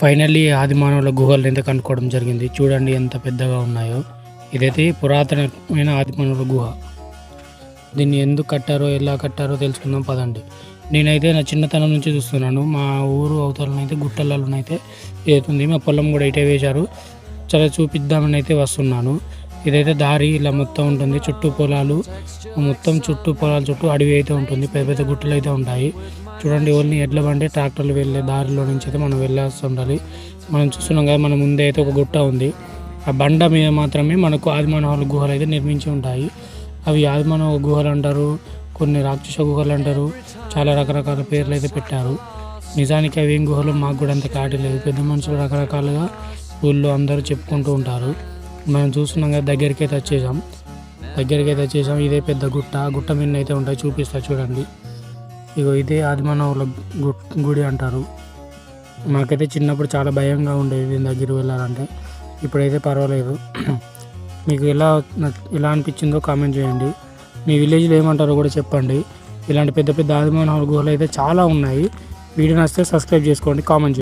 Finally ఆదిమానవుల గుహలు అయితే కనుక్కోవడం జరిగింది. చూడండి ఎంత పెద్దగా ఉన్నాయో. ఇదైతే పురాతనమైన ఆదిమానవుల గుహ. దీన్ని ఎందుకు కట్టారో, ఎలా కట్టారో తెలుసుకుందాం పదండి. నేనైతే నా చిన్నతనం నుంచి చూస్తున్నాను. మా ఊరు అవతలనైతే గుట్టలలోనైతే ఏతుంది. మా పొలం కూడా ఇటే వేశారు. చాలా చూపిద్దామని అయితే వస్తున్నాను. ఇదైతే దారి ఇలా మొత్తం ఉంటుంది. చుట్టూ పొలాలు, మొత్తం పొలాల చుట్టూ అడవి అయితే ఉంటుంది. పెద్ద పెద్ద గుట్టలు అయితే ఉంటాయి. చూడండి, ఓన్లీ ఎడ్ల బండి ట్రాక్టర్లు వెళ్ళే దారిలో నుంచి అయితే మనం వెళ్ళాల్సి ఉండాలి. మనం చూస్తున్నాం కదా, మన ముందే అయితే ఒక గుట్ట ఉంది. ఆ బండ మీద మాత్రమే మనకు ఆదిమానవుల గుహలు అయితే నిర్మించి ఉంటాయి. అవి ఆదిమానవ గుహలు అంటారు, కొన్ని రాక్షస గుహలు అంటారు. చాలా రకరకాల పేర్లు అయితే పెట్టారు. నిజానికి అవి ఏం గుహలు మాకు కూడా అంత క్లారిటీ లేదు. పెద్ద మనుషులు రకరకాలుగా ఊళ్ళో అందరూ చెప్పుకుంటూ ఉంటారు. మనం చూస్తున్నాం కదా, దగ్గరికి అయితే వచ్చేసాం. ఇదే పెద్ద గుట్ట. గుట్ట మీద అయితే ఉంటాయి, చూపిస్తా చూడండి. ఇగో ఇదే ఆదిమానవుల గుడి అంటారు. మాకైతే చిన్నప్పుడు చాలా భయంగా ఉండేది దీని దగ్గర వెళ్ళాలంటే. ఇప్పుడైతే పర్వాలేదు. మీకు ఎలా అనిపించిందో కామెంట్ చేయండి. మీ విలేజ్లో ఏమంటారో కూడా చెప్పండి. ఇలాంటి పెద్ద పెద్ద ఆదిమానవుల గుహలు అయితే చాలా ఉన్నాయి. వీడియో నచ్చితే సబ్స్క్రైబ్ చేసుకోండి, కామెంట్ చేయండి.